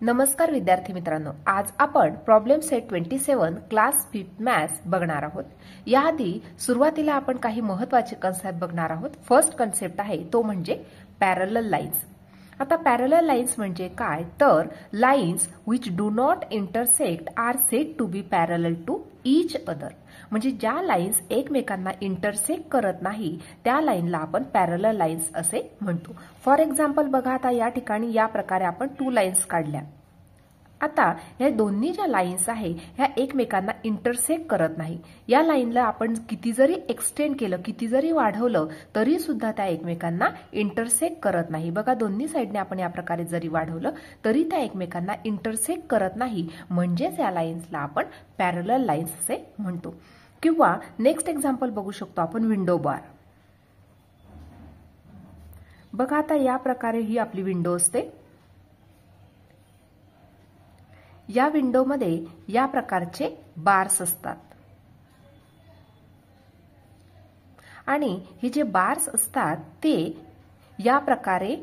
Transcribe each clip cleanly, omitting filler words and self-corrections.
नमस्कार विद्यार्थी मित्रांनो, आज आपण प्रॉब्लेम सेट 27 क्लास 5 मॅथ्स बघणार आहोत। याआधी सुरुवातीला आपण काही महत्त्वाचे कन्सेप्ट बघणार आहोत। फर्स्ट कन्सेप्ट आहे तो म्हणजे पॅरलल लाईन्स। आता पॅरलल लाईन्स म्हणजे काय, तर lines which do not intersect are said to be parallel to each other. म्हणजे ज्या लाईन्स एकमेकांना इंटरसेक्ट करत नाही त्या लाईनला आपण पॅरलल लाईन्स असे म्हणतो। फॉर एक्झाम्पल बघा, आता या ठिकाणी या प्रकारे आपण 2 लाईन्स काढल्या। आता या दोन्ही ज्या लाईन्स आहे ह्या एकमेकांना इंटरसेक्ट करत नाही। या लाईनला आपण किती जरी एक्सटेंड केलं, किती जरी वाढवलं तरी सुद्धा त्या एकमेकांना इंटरसेक्ट करत नाही। बघा, दोन्ही साइडने आपण या प्रकारे जरी वाढवलं तरी त्या एकमेकांना इंटरसेक्ट करत नाही, म्हणजेच या लाईन्सला आपण पॅरलल लाईन्स असे म्हणतो। किंवा नेक्स्ट एक्झाम्पल बघू शकतो आपण विंडो बार। बघा, आता या प्रकारे ही आपली विंडो असते। या विंडोमध्ये या प्रकारचे बार्स असतात आणि हे जे बार्स असतात ते या प्रकारे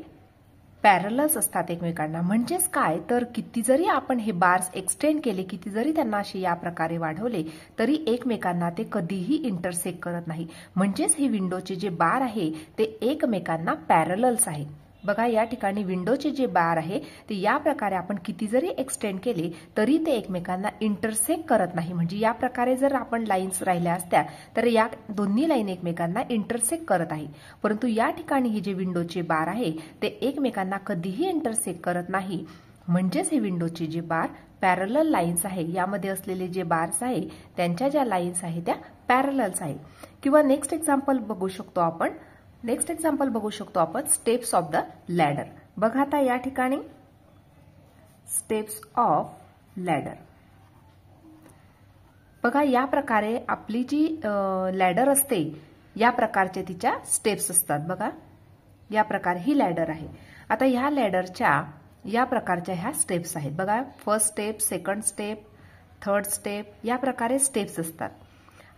पॅरलल्स असतात एकमेकांना। म्हणजेच काय, तर किती जरी आपण हे बार्स एक्सटेंड केले, किती जरी त्यांना असे या प्रकारे वाढवले तरी एकमेकांना ते कधीही इंटरसेक्ट करत नाही। म्हणजेच हे विंडोचे जे बार आहे ते एकमेकांना पॅरलल्स आहे। बघा, या ठिकाणी विंडोचे जे बार आहे ते या प्रकारे आपण किती जरी एक्सटेंड केले तरी ते एकमेकांना इंटरसेक्ट करत नाही। म्हणजे या प्रकारे जर आपण लाईन्स राहिल्या असत्या तर या दोन्ही लाईन एकमेकांना इंटरसेक्ट करत आहे, परंतु या ठिकाणी हे जे विंडोचे बार आहे ते एकमेकांना कधीही इंटरसेक्ट करत नाही। म्हणजेच हे विंडोचे जे बार पॅरलल लाईन्स आहे, यामध्ये असलेले जे बार्स आहे त्यांच्या ज्या लाईन्स आहे त्या पॅरलल्स आहे। किंवा नेक्स्ट एक्झाम्पल बघू शकतो आपण स्टेप्स ऑफ द लॅडर। बघा, आता या ठिकाणी स्टेप्स ऑफ लॅडर। बघा, या प्रकारे आपली जी लॅडर असते या प्रकारचे तिच्या स्टेप्स असतात। बघा, या प्रकारे ही लॅडर आहे। आता ह्या लॅडरच्या या प्रकारच्या ह्या स्टेप्स आहेत। बघा, first step, second step, third step, या प्रकारे स्टेप्स असतात।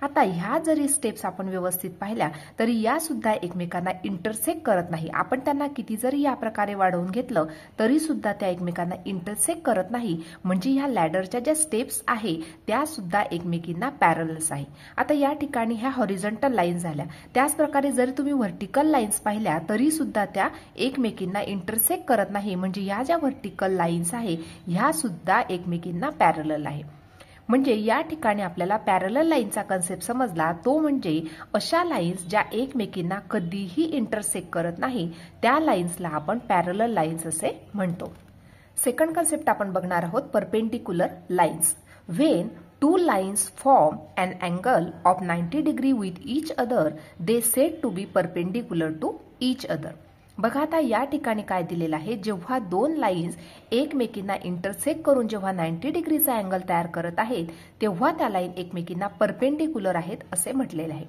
आता ह्या जरी स्टेप्स आपण व्यवस्थित पाहिल्या तरी या सुद्धा एकमेकांना इंटरसेक्ट करत नाही। आपण त्यांना किती जरी या प्रकारे वाढवून घेतलं तरी सुद्धा त्या एकमेकांना इंटरसेक्ट करत नाही। म्हणजे ह्या लॅडरच्या ज्या स्टेप्स आहे त्या सुद्धा एकमेकींना पॅरलल्स आहे। आता या ठिकाणी ह्या हॉरिझॉन्टल लाईन झाल्या, त्याच प्रकारे जरी तुम्ही व्हर्टिकल लाईन्स पाहिल्या तरी सुद्धा त्या एकमेकींना इंटरसेक्ट करत नाही। म्हणजे ह्या ज्या व्हर्टिकल लाईन्स आहे ह्या सुद्धा एकमेकींना पॅरलल आहे। म्हणजे या ठिकाणी आपल्याला पॅरलल लाईनचा कन्सेप्ट समजला, तो म्हणजे अशा लाईन्स ज्या एकमेकींना कधीही इंटरसेक्ट करत नाही त्या लाईन्सला आपण पॅरलल लाईन्स असे म्हणतो। सेकंड कन्सेप्ट आपण बघणार आहोत perpendicular lines. When two lines form an angle of 90 degree with each other, they said to be perpendicular to each other. बघा, आता या ठिकाणी काय दिलेलं आहे, जेव्हा 2 लाईन्स एकमेकींना इंटरसेक्ट करून जेव्हा 90 डिग्रीचा अँगल तयार करत आहेत तेव्हा त्या लाईन एकमेकींना परपेंडिक्युलर आहेत असे म्हटलेले आहे।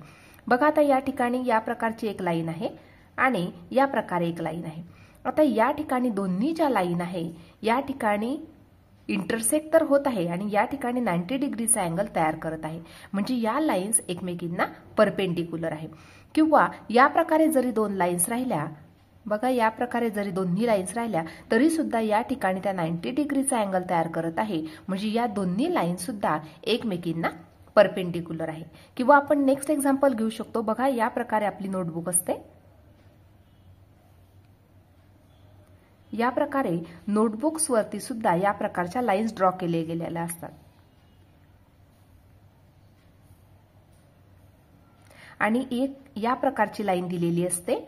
बघा, आता या ठिकाणी या प्रकारची एक लाईन आहे आणि या प्रकारे एक लाईन आहे। आता या ठिकाणी दोन्ही ज्या लाईन आहे या ठिकाणी इंटरसेक्ट तर होत आहे आणि या ठिकाणी 90 डिग्रीचा अँगल तयार करत आहे। म्हणजे या लाईन्स एकमेकींना परपेंडिक्युलर आहे। किंवा या प्रकारे जरी 2 लाईन्स राहिल्या, बघा, या प्रकारे जरी दोन्ही लाईन्स राहिल्या तरी सुद्धा या ठिकाणी त्या 90 डिग्रीचा अँगल तयार करत आहे। म्हणजे या दोन्ही लाईन सुद्धा एकमेकींना परपेंडिक्युलर आहे। किंवा आपण नेक्स्ट एक्झाम्पल घेऊ शकतो। बघा, या प्रकारे आपली नोटबुक असते। या प्रकारे नोटबुक्स वरती सुद्धा या प्रकारच्या लाईन्स ड्रॉ केले गेलेल्या असतात आणि एक या प्रकारची लाईन दिलेली असते।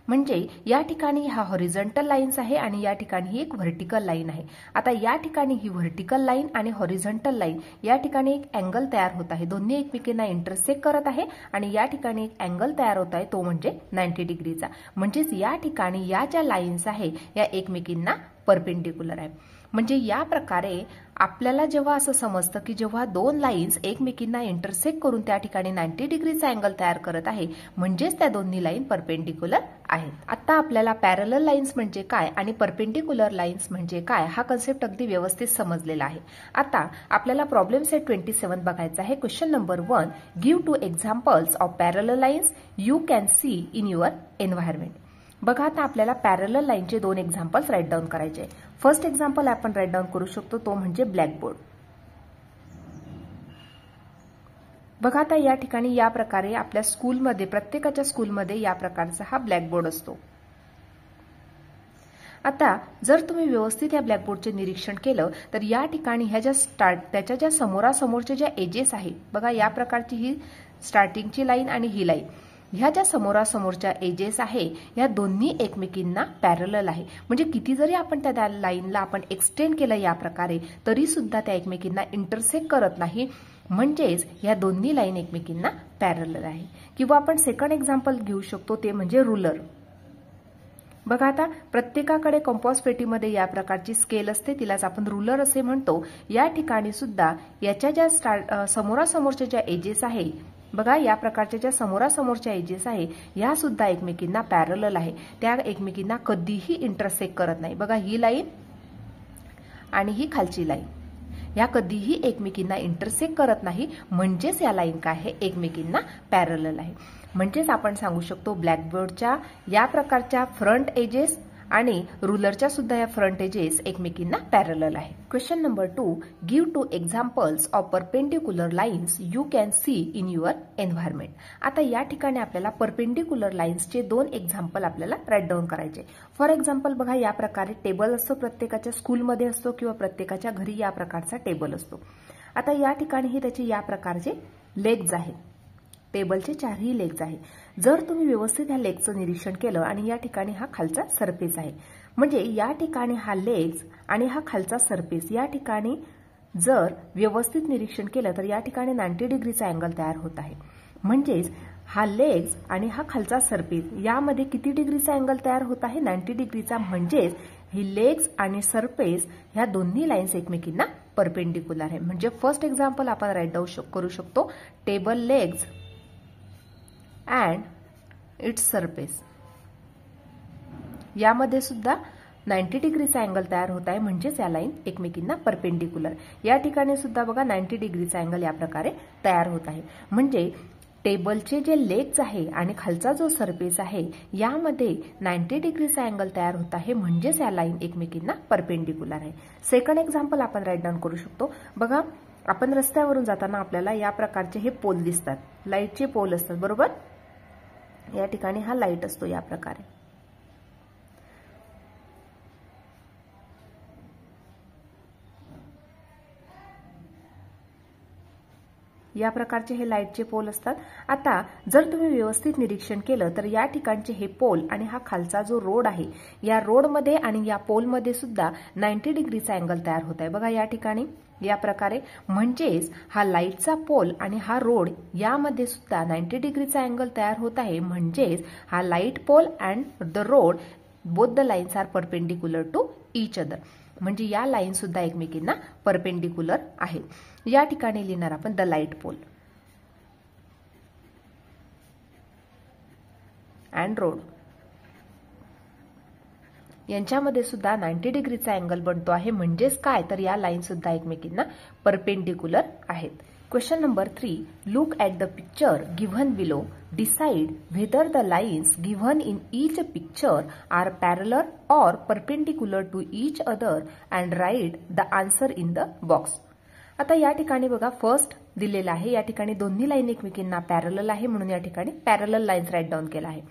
म्हणजे या ठिकाणी हा हॉरिझॉन्टल लाईन्स आहे आणि या ठिकाणी ही एक व्हर्टिकल लाईन आहे। आता या ठिकाणी ही व्हर्टिकल लाईन आणि हॉरिझॉन्टल लाईन या ठिकाणी एक अँगल तयार होत आहे, दोन्ही एकमेकींना इंटरसेक्ट करत आहे आणि या ठिकाणी एक अँगल तयार होत आहे तो म्हणजे 90 डिग्रीचा। म्हणजेच या ठिकाणी या ज्या लाईन्स आहे या एकमेकींना परपेंडिक्युलर आहे। म्हणजे या प्रकारे आपल्याला जेव्हा असं समजतं की जेव्हा 2 लाईन्स एकमेकींना इंटरसेक्ट करून त्या ठिकाणी 90 डिग्रीचा अँगल तयार करत आहे म्हणजेच त्या दोन्ही लाईन परपेंडिक्युलर आहेत। आता आपल्याला पॅरलल लाईन्स म्हणजे काय आणि परपेंडिक्युलर लाईन्स म्हणजे काय हा कन्सेप्ट अगदी व्यवस्थित समजलेला आहे। आता आपल्याला प्रॉब्लेम सेट 27 बघायचा आहे। Question number 1, give 2 examples of parallel lines you can see in your environment. बघा आता आपल्याला पॅरलल लाईनचे 2 एक्झाम्पल्स राईट डाऊन करायचे. फर्स्ट एक्झाम्पल आपण राईट डाऊन करू शकतो तो म्हणजे ब्लॅकबोर्ड. बघा आता या ठिकाणी या प्रकारे आपल्या स्कूलमध्ये प्रत्येकाच्या स्कूलमध्ये या प्रकारचा हा ब्लॅकबोर्ड असतो. आता जर तुम्ही व्यवस्थित या ब्लॅकबोर्डचे निरीक्षण केलं तर या ठिकाणी ह्या ज्या त्याच्या ज्या समोरासमोरच्या ज्या एजेस आहेत बघा या प्रकारची ही स्टार्टिंगची लाईन आणि ही लाईन ह्या ज्या समोरासमोरच्या एजेस आहे या दोन्ही एकमेकींना पॅरलल आहे. म्हणजे किती जरी आपण त्या लाईनला आपण एक्सटेंड केलं या प्रकारे तरी सुद्धा त्या एकमेकींना इंटरसेक्ट करत नाही. म्हणजेच या दोन्ही लाईन एकमेकींना पॅरलल आहे. किंवा आपण सेकंड एक्झाम्पल घेऊ शकतो ते म्हणजे रुलर. बघा आता प्रत्येकाकडे कंपास पेटीमध्ये या प्रकारची स्केल असते तिलाच आपण रुलर असे म्हणतो. या ठिकाणी सुद्धा याच्या ज्या समोरासमोरच्या ज्या एजेस आहे बघा या प्रकारच्या ज्या समोरासमोरच्या एजेस आहे या सुद्धा एकमेकींना पॅरलल आहे. त्या एकमेकींना कधीही इंटरसेक्ट करत नाही. बघा ही लाईन आणि ही खालची लाईन या कधीही एकमेकींना इंटरसेक्ट करत नाही. म्हणजेच या लाईन काय आहे एकमेकींना पॅरलल आहे. म्हणजेच आपण सांगू शकतो ब्लॅकबोर्डच्या या प्रकारच्या फ्रंट एजेस आणि रुलरच्या सुद्धा या फ्रंट एजेस एकमेकींना पॅरलल आहे. Question number 2 give 2 examples of perpendicular lines you can see in your environment. आता या ठिकाणी आपल्याला परपेंडिक्युलर लाईन्सचे 2 एक्झाम्पल आपल्याला राईट डाऊन करायचे. फॉर एक्झाम्पल बघा या प्रकारे टेबल असतो प्रत्येकाच्या स्कूलमध्ये असतो किंवा प्रत्येकाच्या घरी या प्रकारचा टेबल असतो. आता या ठिकाणी त्याचे या प्रकारचे लेग्स आहेत. टेबलचे 4ही लेग्स आहे. जर तुम्ही व्यवस्थित ह्या लेगचं निरीक्षण केलं आणि या ठिकाणी हा खालचा सरफेस आहे म्हणजे या ठिकाणी हा लेग्स आणि हा खालचा सरफेस या ठिकाणी जर व्यवस्थित निरीक्षण केलं तर या ठिकाणी 90 डिग्रीचा अँगल तयार होत आहे. म्हणजेच हा लेग्स आणि हा खालचा सरफेस यामध्ये किती डिग्रीचा अँगल तयार होत आहे 90 डिग्रीचा. म्हणजेच ही लेग्स आणि सरफेस ह्या दोन्ही लाईन्स एकमेकींना परपेंडिक्युलर आहे. म्हणजे फर्स्ट एक्झाम्पल आपण राईट डाऊन करू शकतो table legs and its surface. यामध्ये सुद्धा 90 डिग्रीचा अँगल तयार होत आहे. म्हणजेच या लाईन एकमेकींना परपेंडिक्युलर. या ठिकाणी सुद्धा बघा 90 डिग्रीचा अँगल या प्रकारे तयार होत आहे. म्हणजे टेबलचे जे लेग्स आहे आणि खालचा जो सरफेस आहे यामध्ये 90 डिग्रीचा अँगल तयार होत आहे. म्हणजेच या लाईन एकमेकींना परपेंडिक्युलर आहे. सेकंड एक्झाम्पल आपण राईट डाऊन करू शकतो. बघा आपण रस्त्यावरून जाताना आपल्याला या प्रकारचे हे पोल दिसतात. लाईटचे पोल असतात बरोबर. या ठिकाणी हा लाईट असतो या प्रकारे. या प्रकारचे हे लाईटचे पोल असतात. आता जर तुम्ही व्यवस्थित निरीक्षण केलं तर या ठिकाणचे हे पोल आणि हा खालचा जो रोड आहे या रोडमध्ये आणि या पोलमध्ये सुद्धा 90 डिग्रीचा अँगल तयार होत आहे. बघा या ठिकाणी या प्रकारे. म्हणजेच हा लाईटचा पोल आणि हा रोड यामध्ये सुद्धा 90 डिग्रीचा अँगल तयार होत आहे. म्हणजेच हा light pole and the road both the lines are perpendicular to each other. म्हणजे या लाईन सुद्धा एकमेकींना परपेंडिक्युलर आहेत. या ठिकाणी लिहिणार आपण the light pole and road यांच्यामध्ये सुद्धा 90 डिग्रीचा अँगल बनतो आहे. म्हणजेच काय तर या लाईन सुद्धा एकमेकींना परपेंडिक्युलर आहेत. Question number 3 look at the picture given below. Decide whether the lines given in each picture are parallel or perpendicular to each other and write the answer in the box. आता या ठिकाणी बघा first दिलेला आहे. या ठिकाणी दोन्ही line एकमेकींना पॅरलल आहे म्हणून या ठिकाणी पॅरलल लाईन्स राईट डाऊन केला आहे.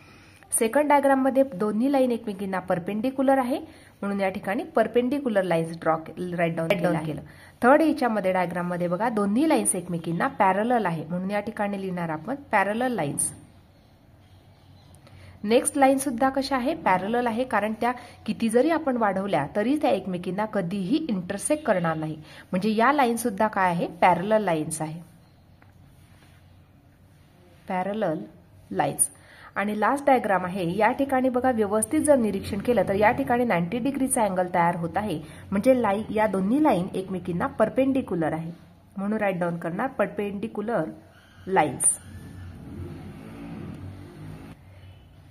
सेकंड डायग्राम मध्ये दोन्ही लाईन एकमेकींना परपेंडिक्युलर आहे म्हणून या ठिकाणी परपेंडिक्युलर लाईन्स राईट डाऊन केलं. थर्ड याच्यामध्ये डायग्राम मध्ये बघा दोन्ही लाईन्स एकमेकींना पॅरलल आहे म्हणून या ठिकाणी लिहिणार आपण पॅरलल लाईन्स. नेक्स्ट लाईन सुद्धा कशा आहे पॅरलल आहे कारण त्या किती जरी आपण वाढवल्या तरी त्या एकमेकींना कधीही इंटरसेक्ट करणार नाही. म्हणजे या लाईन सुद्धा काय आहे पॅरलल लाईन्स आहे. Parallel lines. आणि लास्ट डायग्राम आहे या ठिकाणी बघा व्यवस्थित जर निरीक्षण केलं तर या ठिकाणी 90 डिग्रीचा अँगल तयार होत आहे. म्हणजे या दोन्ही लाईन एकमेकींना परपेंडिक्युलर आहे म्हणून राईट डाऊन करणार परपेंडिक्युलर लाईन्स.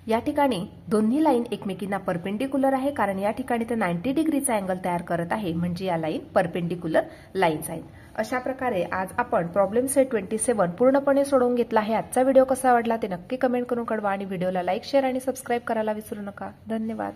या ठिकाणी दोन्ही लाईन एकमेकींना परपेंडिक्युलर आहे, कारण या ठिकाणी ते 90 डिग्रीचा अँगल तयार करत आहे, म्हणजे या लाईन परपेंडिक्युलर लाईन्स आहेत. अशा प्रकारे आज आपण प्रॉब्लेम सेट 27 पूर्णपणे सोडवून घेतला आहे. आजचा व्हिडिओ कसा वाटला ते नक्की कमेंट करून कळवा आणि व्हिडिओला लाईक, शेअर आणि सबस्क्राईब करायला विसरू नका. धन्यवाद.